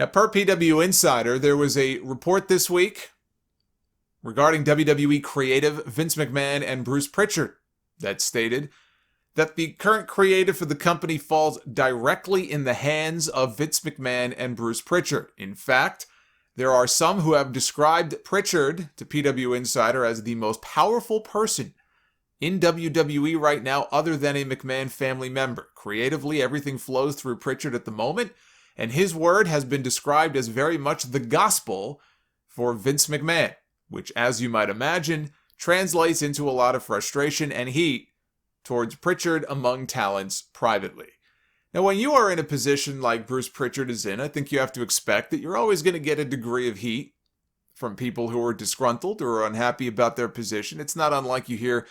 Now, per PW Insider, there was a report this week regarding WWE creative Vince McMahon and Bruce Prichard that stated that the current creative for the company falls directly in the hands of Vince McMahon and Bruce Prichard. In fact, there are some who have described Prichard to PW Insider as the most powerful person in WWE right now other than a McMahon family member. Creatively, everything flows through Prichard at the moment, and his word has been described as very much the gospel for Vince McMahon, which, as you might imagine, translates into a lot of frustration and heat towards Prichard among talents privately. Now, when you are in a position like Bruce Prichard is in, I think you have to expect that you're always going to get a degree of heat from people who are disgruntled or unhappy about their position. It's not unlike you hear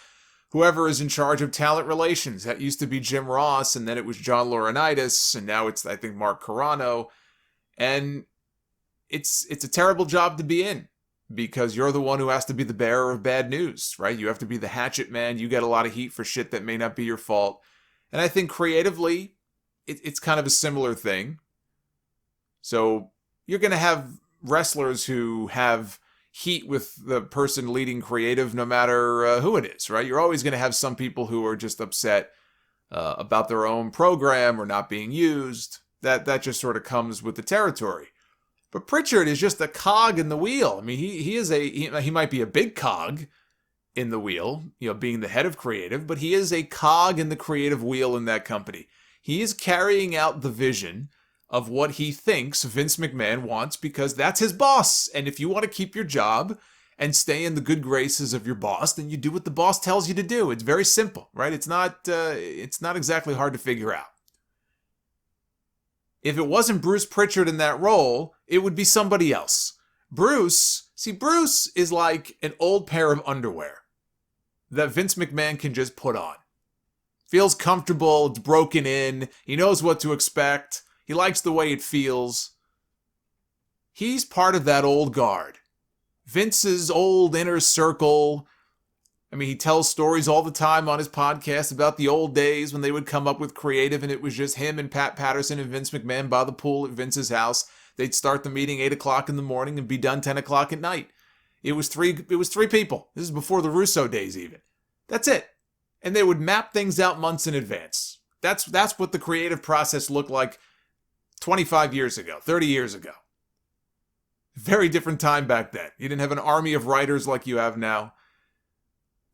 whoever is in charge of talent relations. That used to be Jim Ross, and then it was John Laurinaitis, and now it's, I think, Mark Carrano. And it's a terrible job to be in, because you're the one who has to be the bearer of bad news, right? You have to be the hatchet man. You get a lot of heat for shit that may not be your fault. And I think creatively, it's kind of a similar thing. So you're going to have wrestlers who have heat with the person leading creative no matter who it is, right? You're always going to have some people who are just upset about their own program or not being used. That just sort of comes with the territory. But Prichard is just a cog in the wheel. I mean, he might be a big cog in the wheel, being the head of creative, but he is a cog in the creative wheel in that company. He is carrying out the vision of what he thinks Vince McMahon wants, because that's his boss. And if you want to keep your job and stay in the good graces of your boss, then you do what the boss tells you to do. It's very simple, right? It's not exactly hard to figure out. If it wasn't Bruce Prichard in that role, it would be somebody else. Bruce is like an old pair of underwear that Vince McMahon can just put on. Feels comfortable, it's broken in, he knows what to expect, he likes the way it feels. He's part of that old guard. Vince's old inner circle. I mean, he tells stories all the time on his podcast about the old days when they would come up with creative and it was just him and Pat Patterson and Vince McMahon by the pool at Vince's house. They'd start the meeting 8 o'clock in the morning and be done 10 o'clock at night. It was three people. This is before the Russo days even. That's it. And they would map things out months in advance. That's what the creative process looked like 25 years ago, 30 years ago. Very different time back then. You didn't have an army of writers like you have now.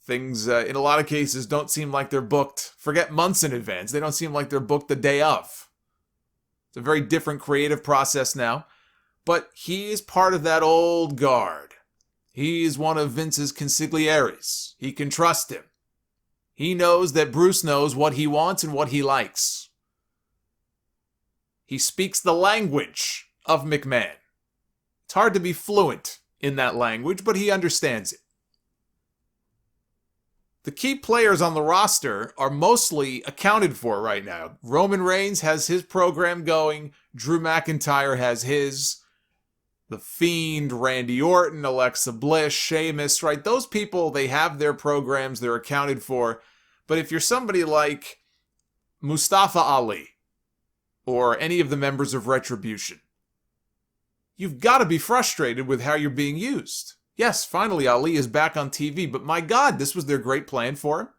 Things, in a lot of cases, don't seem like they're booked. Forget months in advance. They don't seem like they're booked the day of. It's a very different creative process now. But he is part of that old guard. He is one of Vince's consiglieres. He can trust him. He knows that Bruce knows what he wants and what he likes. He speaks the language of McMahon. It's hard to be fluent in that language, but he understands it. The key players on the roster are mostly accounted for right now. Roman Reigns has his program going. Drew McIntyre has his. The Fiend, Randy Orton, Alexa Bliss, Sheamus, right? Those people, they have their programs, they're accounted for. But if you're somebody like Mustafa Ali or any of the members of Retribution, you've got to be frustrated with how you're being used. Yes, finally Ali is back on TV, but my God, this was their great plan for him.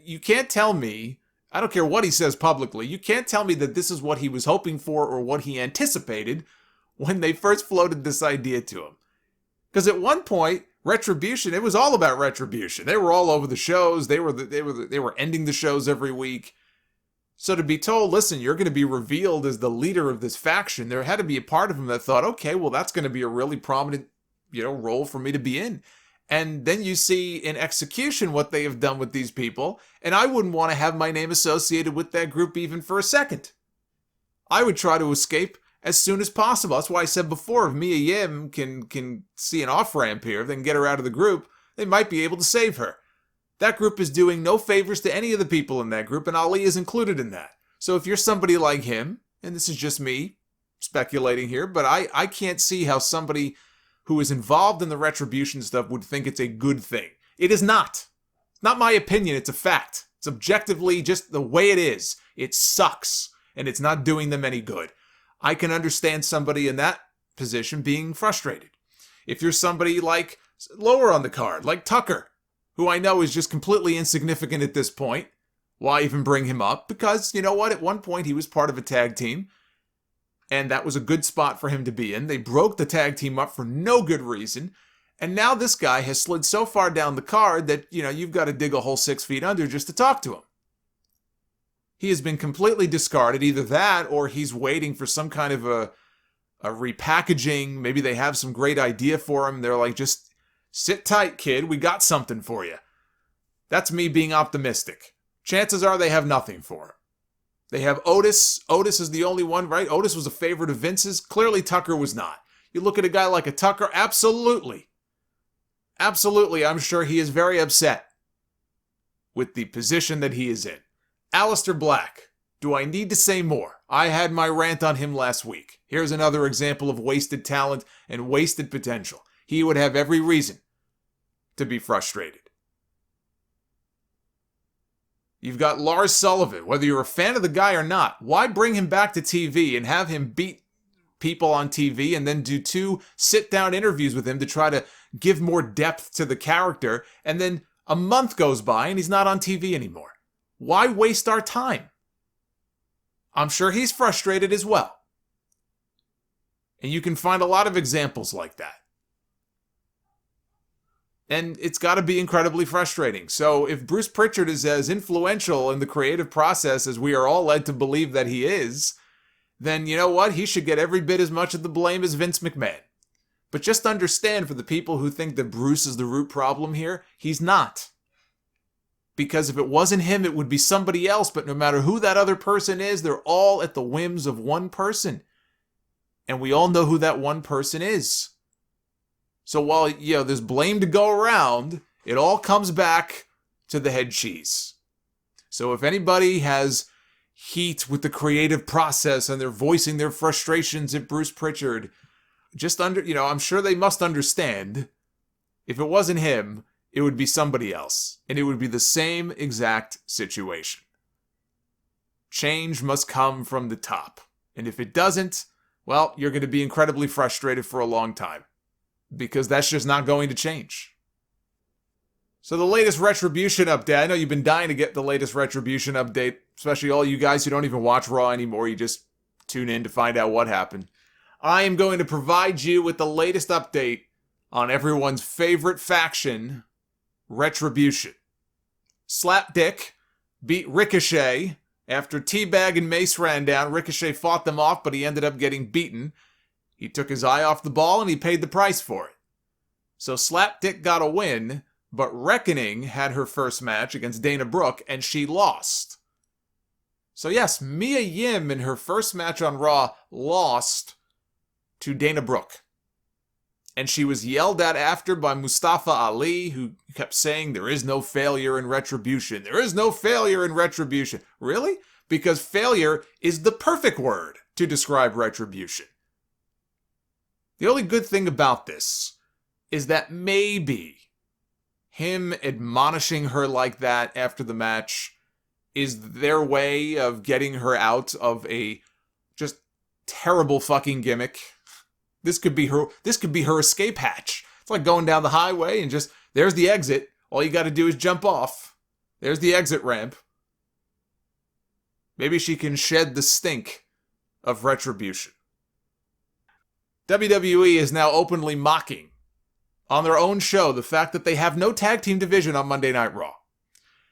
You can't tell me, I don't care what he says publicly, you can't tell me that this is what he was hoping for or what he anticipated when they first floated this idea to him. Because at one point, Retribution, it was all about Retribution. They were all over the shows. They were ending the shows every week. So to be told, listen, you're going to be revealed as the leader of this faction, there had to be a part of him that thought, okay, well, that's going to be a really prominent, role for me to be in. And then you see in execution what they have done with these people, and I wouldn't want to have my name associated with that group even for a second. I would try to escape as soon as possible. That's why I said before, if Mia Yim can see an off-ramp here, then get her out of the group, they might be able to save her. That group is doing no favors to any of the people in that group, and Ali is included in that. So if you're somebody like him, and this is just me speculating here, but I can't see how somebody who is involved in the Retribution stuff would think it's a good thing. It is not. It's not my opinion, it's a fact. It's objectively just the way it is. It sucks, and it's not doing them any good. I can understand somebody in that position being frustrated. If you're somebody like lower on the card, like Tucker, who I know is just completely insignificant at this point, why even bring him up? Because, you know what, at one point he was part of a tag team, and that was a good spot for him to be in. They broke the tag team up for no good reason, and now this guy has slid so far down the card that, you've got to dig a hole 6 feet under just to talk to him. He has been completely discarded, either that or he's waiting for some kind of a repackaging. Maybe they have some great idea for him. They're like, just sit tight, kid. We got something for you. That's me being optimistic. Chances are they have nothing for him. They have Otis. Otis is the only one, right? Otis was a favorite of Vince's. Clearly Tucker was not. You look at a guy like a Tucker, absolutely. Absolutely, I'm sure he is very upset with the position that he is in. Aleister Black. Do I need to say more? I had my rant on him last week. Here's another example of wasted talent and wasted potential. He would have every reason to be frustrated. You've got Lars Sullivan. Whether you're a fan of the guy or not, why bring him back to TV and have him beat people on TV and then do 2 sit-down interviews with him to try to give more depth to the character, and then a month goes by and he's not on TV anymore? Why waste our time? I'm sure he's frustrated as well. And you can find a lot of examples like that. And it's got to be incredibly frustrating. So if Bruce Prichard is as influential in the creative process as we are all led to believe that he is, then you know what? He should get every bit as much of the blame as Vince McMahon. But just understand, for the people who think that Bruce is the root problem here, he's not. Because if it wasn't him, it would be somebody else. But no matter who that other person is, they're all at the whims of one person. And we all know who that one person is. So while, there's blame to go around, it all comes back to the head cheese. So if anybody has heat with the creative process and they're voicing their frustrations at Bruce Prichard, I'm sure they must understand, if it wasn't him, it would be somebody else. And it would be the same exact situation. Change must come from the top. And if it doesn't, well, you're going to be incredibly frustrated for a long time. Because that's just not going to change. So the latest Retribution update. I know you've been dying to get the latest Retribution update, especially all you guys who don't even watch Raw anymore. You just tune in to find out what happened. I am going to provide you with the latest update on everyone's favorite faction, Retribution. Slapdick beat Ricochet after T-Bag and Mace ran down. Ricochet fought them off, but he ended up getting beaten. He took his eye off the ball and he paid the price for it. So Slapdick got a win, but Reckoning had her first match against Dana Brooke and she lost. So yes, Mia Yim in her first match on Raw lost to Dana Brooke. And she was yelled at after by Mustafa Ali, who kept saying there is no failure in Retribution. There is no failure in Retribution. Really? Because failure is the perfect word to describe Retribution. The only good thing about this is that maybe him admonishing her like that after the match is their way of getting her out of a just terrible fucking gimmick. This could be her escape hatch. It's like going down the highway and just, there's the exit. All you got to do is jump off. There's the exit ramp. Maybe she can shed the stink of Retribution. WWE is now openly mocking on their own show the fact that they have no tag team division on Monday Night Raw.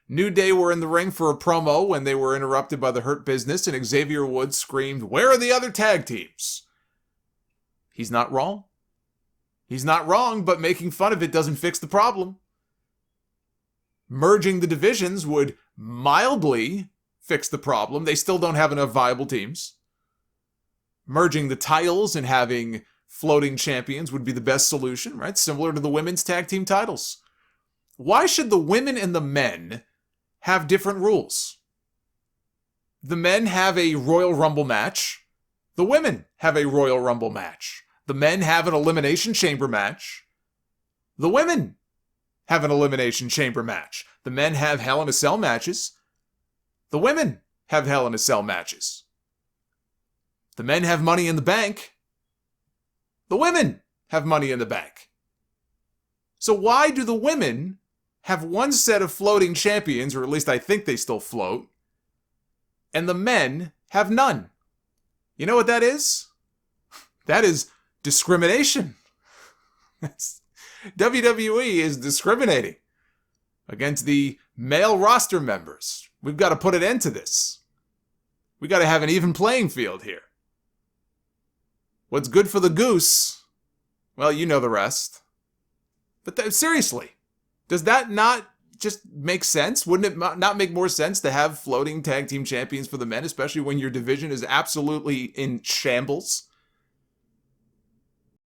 New Day were in the ring for a promo when they were interrupted by the Hurt Business, and Xavier Woods screamed, "Where are the other tag teams?" He's not wrong. He's not wrong, but making fun of it doesn't fix the problem. Merging the divisions would mildly fix the problem. They still don't have enough viable teams. Merging the titles and having floating champions would be the best solution, right? Similar to the women's tag team titles. Why should the women and the men have different rules? The men have a Royal Rumble match. The women have a Royal Rumble match. The men have an Elimination Chamber match. The women have an Elimination Chamber match. The men have Hell in a Cell matches. The women have Hell in a Cell matches. The men have money in the bank. The women have money in the bank. So why do the women have one set of floating champions, or at least I think they still float, and the men have none? You know what that is? That is discrimination. WWE is discriminating against the male roster members. We've got to put an end to this. We've got to have an even playing field here. What's good for the goose? Well, you know the rest. But seriously, does that not just make sense? Wouldn't it not make more sense to have floating tag team champions for the men, especially when your division is absolutely in shambles?